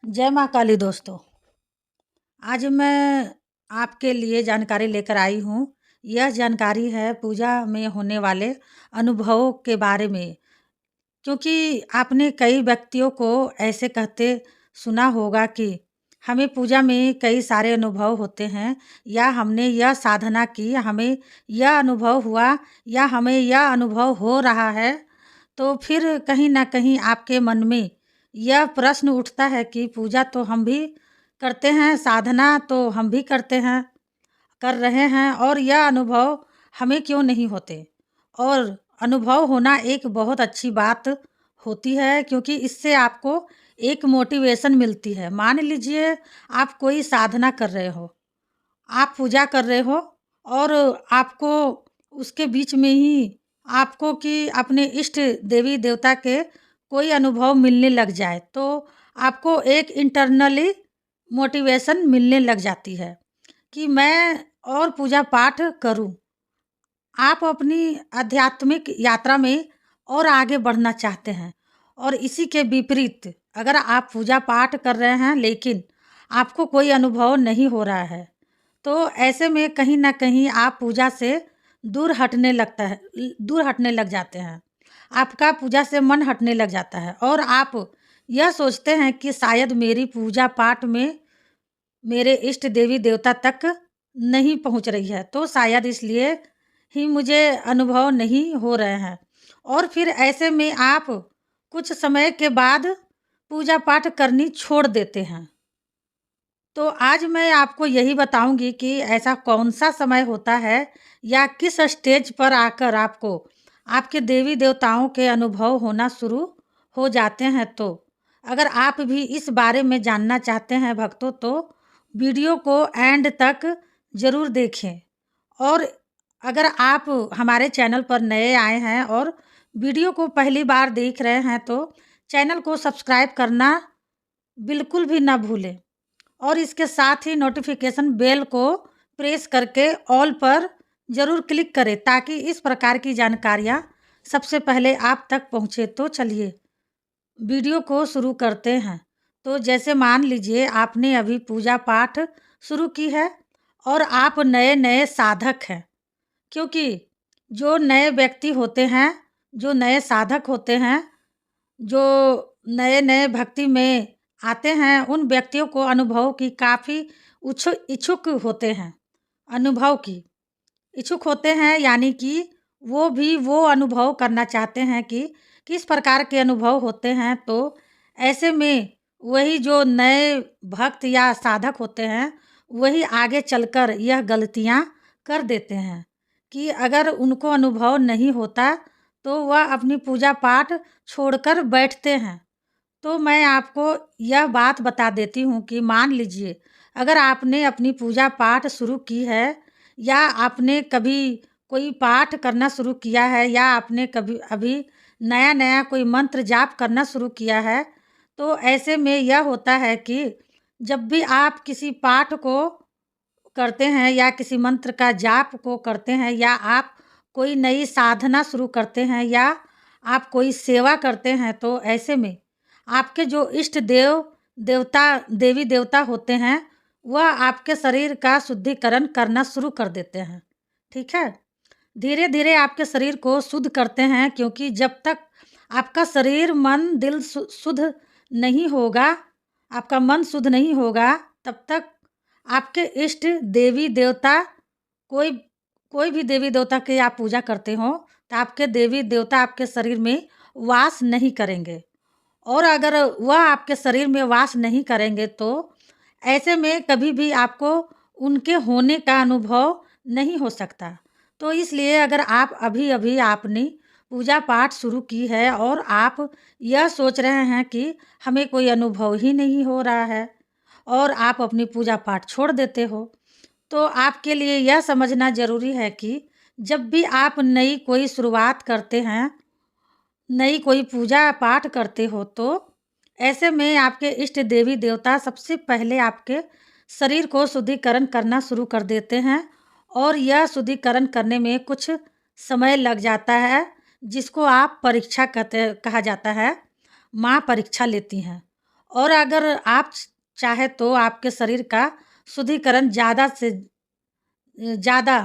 जय माँ काली दोस्तों। आज मैं आपके लिए जानकारी लेकर आई हूँ। यह जानकारी है पूजा में होने वाले अनुभवों के बारे में। क्योंकि आपने कई व्यक्तियों को ऐसे कहते सुना होगा कि हमें पूजा में कई सारे अनुभव होते हैं, या हमने यह साधना की, हमें यह अनुभव हुआ, या हमें यह अनुभव हो रहा है। तो फिर कहीं न कहीं आपके मन में यह प्रश्न उठता है कि पूजा तो हम भी करते हैं, साधना तो हम भी करते हैं, कर रहे हैं, और यह अनुभव हमें क्यों नहीं होते? और अनुभव होना एक बहुत अच्छी बात होती है, क्योंकि इससे आपको एक मोटिवेशन मिलती है। मान लीजिए आप कोई साधना कर रहे हो, आप पूजा कर रहे हो, और आपको उसके बीच में ही आपको कि अपने इष्ट देवी देवता के कोई अनुभव मिलने लग जाए, तो आपको एक इंटरनली मोटिवेशन मिलने लग जाती है कि मैं और पूजा पाठ करूं। आप अपनी आध्यात्मिक यात्रा में और आगे बढ़ना चाहते हैं, और इसी के विपरीत अगर आप पूजा पाठ कर रहे हैं लेकिन आपको कोई अनुभव नहीं हो रहा है, तो ऐसे में कहीं न कहीं आप पूजा से दूर हटने लग जाते हैं। आपका पूजा से मन हटने लग जाता है, और आप यह सोचते हैं कि शायद मेरी पूजा पाठ में मेरे इष्ट देवी देवता तक नहीं पहुंच रही है, तो शायद इसलिए ही मुझे अनुभव नहीं हो रहे हैं। और फिर ऐसे में आप कुछ समय के बाद पूजा पाठ करनी छोड़ देते हैं। तो आज मैं आपको यही बताऊंगी कि ऐसा कौन सा समय होता है, या किस स्टेज पर आकर आपको आपके देवी देवताओं के अनुभव होना शुरू हो जाते हैं। तो अगर आप भी इस बारे में जानना चाहते हैं भक्तों, तो वीडियो को एंड तक ज़रूर देखें। और अगर आप हमारे चैनल पर नए आए हैं और वीडियो को पहली बार देख रहे हैं, तो चैनल को सब्सक्राइब करना बिल्कुल भी ना भूलें, और इसके साथ ही नोटिफिकेशन बेल को प्रेस करके ऑल पर ज़रूर क्लिक करें, ताकि इस प्रकार की जानकारियाँ सबसे पहले आप तक पहुँचे। तो चलिए वीडियो को शुरू करते हैं। तो जैसे मान लीजिए आपने अभी पूजा पाठ शुरू की है, और आप नए नए साधक हैं। क्योंकि जो नए व्यक्ति होते हैं, जो नए साधक होते हैं, जो नए नए भक्ति में आते हैं, उन व्यक्तियों को अनुभव की काफ़ी इच्छुक होते हैं। अनुभव की इच्छुक होते हैं, यानी कि वो भी वो अनुभव करना चाहते हैं कि किस प्रकार के अनुभव होते हैं। तो ऐसे में वही जो नए भक्त या साधक होते हैं, वही आगे चलकर यह गलतियां कर देते हैं कि अगर उनको अनुभव नहीं होता, तो वह अपनी पूजा पाठ छोड़कर बैठते हैं। तो मैं आपको यह बात बता देती हूँ कि मान लीजिए अगर आपने अपनी पूजा पाठ शुरू की है, या आपने कभी कोई पाठ करना शुरू किया है, या आपने कभी अभी नया नया कोई मंत्र जाप करना शुरू किया है, तो ऐसे में यह होता है कि जब भी आप किसी पाठ को करते हैं, या किसी मंत्र का जाप को करते हैं, या आप कोई नई साधना शुरू करते हैं, या आप कोई सेवा करते हैं, तो ऐसे में आपके जो इष्ट देवता देवी देवता होते हैं, वह आपके शरीर का शुद्धिकरण करना शुरू कर देते हैं। ठीक है, धीरे धीरे आपके शरीर को शुद्ध करते हैं, क्योंकि जब तक आपका शरीर मन दिल शुद्ध नहीं होगा, आपका मन शुद्ध नहीं होगा, तब तक आपके इष्ट देवी देवता कोई कोई भी देवी देवता की आप पूजा करते हो, तो आपके देवी देवता आपके शरीर में वास नहीं करेंगे। और अगर वह आपके शरीर में वास नहीं करेंगे, तो ऐसे में कभी भी आपको उनके होने का अनुभव नहीं हो सकता। तो इसलिए अगर आप अभी अभी आपने पूजा पाठ शुरू की है, और आप यह सोच रहे हैं कि हमें कोई अनुभव ही नहीं हो रहा है, और आप अपनी पूजा पाठ छोड़ देते हो, तो आपके लिए यह समझना ज़रूरी है कि जब भी आप नई कोई शुरुआत करते हैं, नई कोई पूजा पाठ करते हो, तो ऐसे में आपके इष्ट देवी देवता सबसे पहले आपके शरीर को शुद्धिकरण करना शुरू कर देते हैं। और यह शुद्धिकरण करने में कुछ समय लग जाता है, जिसको आप परीक्षा कहा जाता है। माँ परीक्षा लेती हैं, और अगर आप चाहे तो आपके शरीर का शुद्धिकरण ज़्यादा से ज़्यादा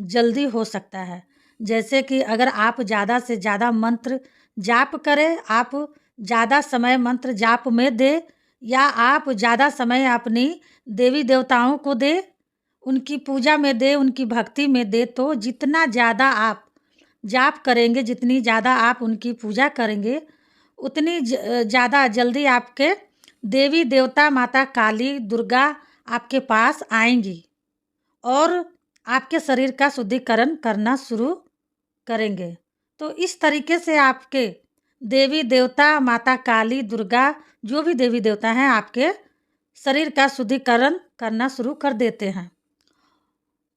जल्दी हो सकता है। जैसे कि अगर आप ज़्यादा से ज़्यादा मंत्र जाप करें, आप ज़्यादा समय मंत्र जाप में दें या आप ज़्यादा समय अपनी देवी देवताओं को दें, उनकी पूजा में दें, उनकी भक्ति में दें, तो जितना ज़्यादा आप जाप करेंगे, जितनी ज़्यादा आप उनकी पूजा करेंगे, उतनी ज़्यादा जल्दी आपके देवी देवता माता काली, दुर्गा आपके पास आएँगी और आपके शरीर का शुद्धिकरण करना शुरू करेंगे। तो इस तरीके से आपके देवी देवता, माता काली, दुर्गा, जो भी देवी देवता हैं, आपके शरीर का शुद्धिकरण करना शुरू कर देते हैं।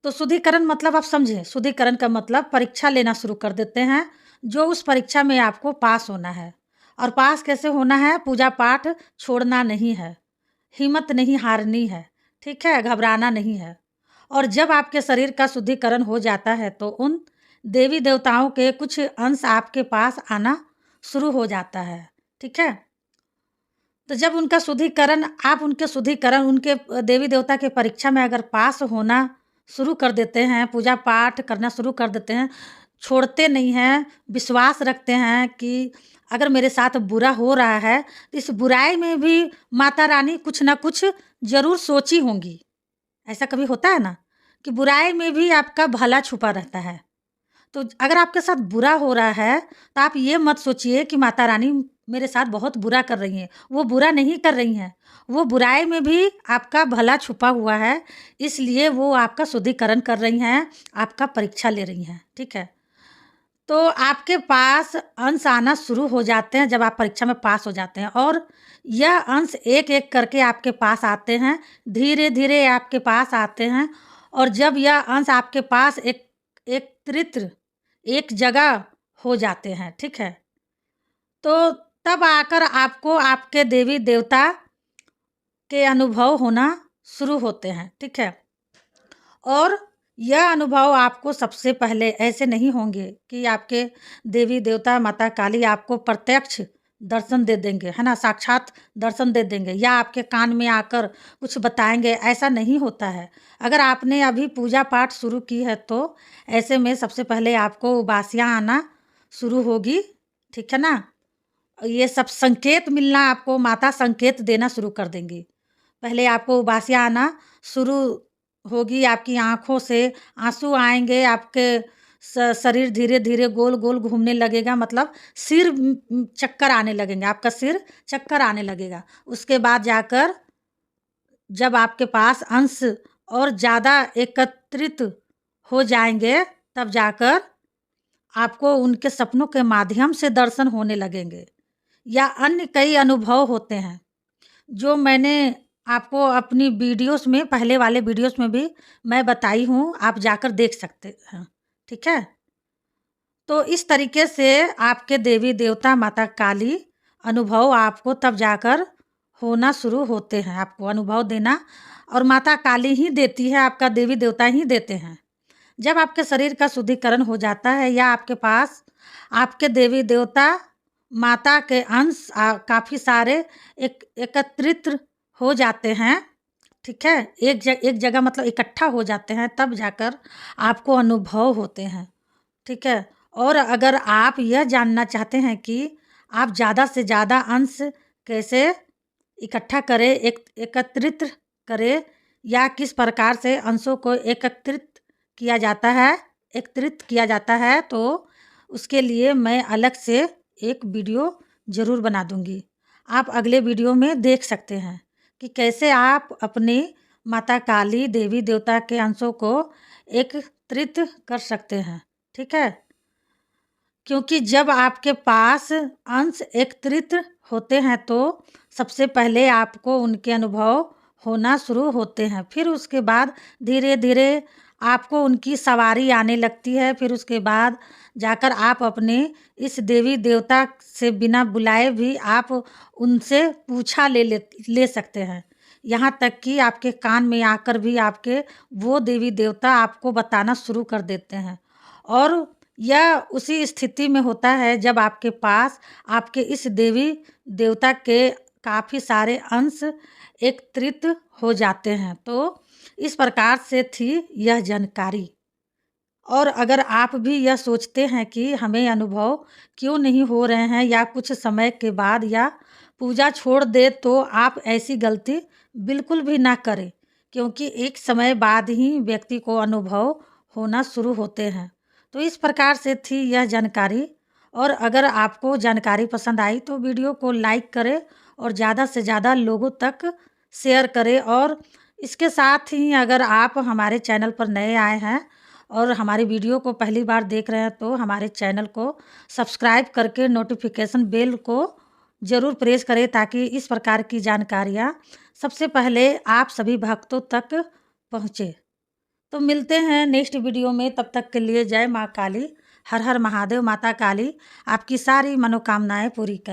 तो शुद्धिकरण मतलब आप समझे, शुद्धिकरण का मतलब परीक्षा लेना शुरू कर देते हैं, जो उस परीक्षा में आपको पास होना है। और पास कैसे होना है? पूजा पाठ छोड़ना नहीं है, हिम्मत नहीं हारनी है, ठीक है? घबराना नहीं है। और जब आपके शरीर का शुद्धिकरण हो जाता है तो उन देवी देवताओं के कुछ अंश आपके पास आना शुरू हो जाता है, ठीक है? तो जब उनका शुद्धिकरण आप उनके शुद्धिकरण उनके देवी देवता के परीक्षा में अगर पास होना शुरू कर देते हैं, पूजा पाठ करना शुरू कर देते हैं, छोड़ते नहीं हैं, विश्वास रखते हैं कि अगर मेरे साथ बुरा हो रहा है तो इस बुराई में भी माता रानी कुछ ना कुछ ज़रूर सोची होंगी। ऐसा कभी होता है ना कि बुराई में भी आपका भला छुपा रहता है। तो अगर आपके साथ बुरा हो रहा है तो आप ये मत सोचिए कि माता रानी मेरे साथ बहुत बुरा कर रही हैं। वो बुरा नहीं कर रही हैं, वो बुराई में भी आपका भला छुपा हुआ है, इसलिए वो आपका शुद्धिकरण कर रही हैं, आपका परीक्षा ले रही हैं, ठीक है? तो आपके पास अंश आना शुरू हो जाते हैं जब आप परीक्षा में पास हो जाते हैं और यह अंश एक-एक करके आपके पास आते हैं, धीरे-धीरे आपके पास आते हैं और जब यह अंश आपके पास एकत्रित एक जगह हो जाते हैं, ठीक है? तो तब आकर आपको आपके देवी देवता के अनुभव होना शुरू होते हैं, ठीक है? और यह अनुभव आपको सबसे पहले ऐसे नहीं होंगे कि आपके देवी देवता माता काली आपको प्रत्यक्ष दर्शन दे देंगे, है ना? साक्षात दर्शन दे देंगे या आपके कान में आकर कुछ बताएँगे, ऐसा नहीं होता है। अगर आपने अभी पूजा पाठ शुरू की है तो ऐसे में सबसे पहले आपको उबासियाँ आना शुरू होगी, ठीक है ना? ये सब संकेत मिलना आपको माता संकेत देना शुरू कर देंगी। पहले आपको उबासियाँ आना शुरू होगी, आपकी आँखों से आँसू आएँगे, आपके शरीर धीरे-धीरे गोल-गोल घूमने लगेगा मतलब सिर चक्कर आने लगेंगे, आपका सिर चक्कर आने लगेगा। उसके बाद जाकर जब आपके पास अंश और ज़्यादा एकत्रित हो जाएँगे, तब जाकर आपको उनके सपनों के माध्यम से दर्शन होने लगेंगे या अन्य कई अनुभव होते हैं, जो मैंने आपको अपनी वीडियोस में पहले वाले वीडियोस में भी मैं बताई हूँ, आप जाकर देख सकते हैं, ठीक है? तो इस तरीके से आपके देवी देवता माता काली अनुभव आपको तब जाकर होना शुरू होते हैं, आपको अनुभव देना और माता काली ही देती है, आपका देवी देवता ही देते हैं। जब आपके शरीर का शुद्धिकरण हो जाता है या आपके पास आपके देवी देवता माता के अंश काफ़ी सारे एकत्रित हो जाते हैं, ठीक है? एक जगह मतलब इकट्ठा हो जाते हैं, तब जाकर आपको अनुभव होते हैं, ठीक है? और अगर आप यह जानना चाहते हैं कि आप ज़्यादा से ज़्यादा अंश कैसे इकट्ठा करें, एकत्रित करें या किस प्रकार से अंशों को एकत्रित किया जाता है, तो उसके लिए मैं अलग से एक वीडियो ज़रूर बना दूँगी। आप अगले वीडियो में देख सकते हैं कि कैसे आप अपनी माता काली, देवी देवता के अंशों को एकत्रित कर सकते हैं, ठीक है? क्योंकि जब आपके पास अंश एकत्रित होते हैं तो सबसे पहले आपको उनके अनुभव होना शुरू होते हैं। फिर उसके बाद धीरे-धीरे आपको उनकी सवारी आने लगती है। फिर उसके बाद जाकर आप अपने इस देवी देवता से बिना बुलाए भी आप उनसे पूछा ले सकते हैं। यहाँ तक कि आपके कान में आकर भी आपके वो देवी देवता आपको बताना शुरू कर देते हैं। और यह उसी स्थिति में होता है जब आपके पास आपके इस देवी देवता के काफ़ी सारे अंश एकत्रित हो जाते हैं। तो इस प्रकार से थी यह जानकारी। और अगर आप भी यह सोचते हैं कि हमें अनुभव क्यों नहीं हो रहे हैं या कुछ समय के बाद या पूजा छोड़ दे, तो आप ऐसी गलती बिल्कुल भी ना करें, क्योंकि एक समय बाद ही व्यक्ति को अनुभव होना शुरू होते हैं। तो इस प्रकार से थी यह जानकारी। और अगर आपको जानकारी पसंद आई तो वीडियो को लाइक करें और ज़्यादा से ज़्यादा लोगों तक शेयर करें। और इसके साथ ही अगर आप हमारे चैनल पर नए आए हैं और हमारी वीडियो को पहली बार देख रहे हैं तो हमारे चैनल को सब्सक्राइब करके नोटिफिकेशन बेल को ज़रूर प्रेस करें, ताकि इस प्रकार की जानकारियाँ सबसे पहले आप सभी भक्तों तक पहुँचे। तो मिलते हैं नेक्स्ट वीडियो में, तब तक के लिए जय माँ काली, हर हर महादेव। माता काली आपकी सारी मनोकामनाएं पूरी करें।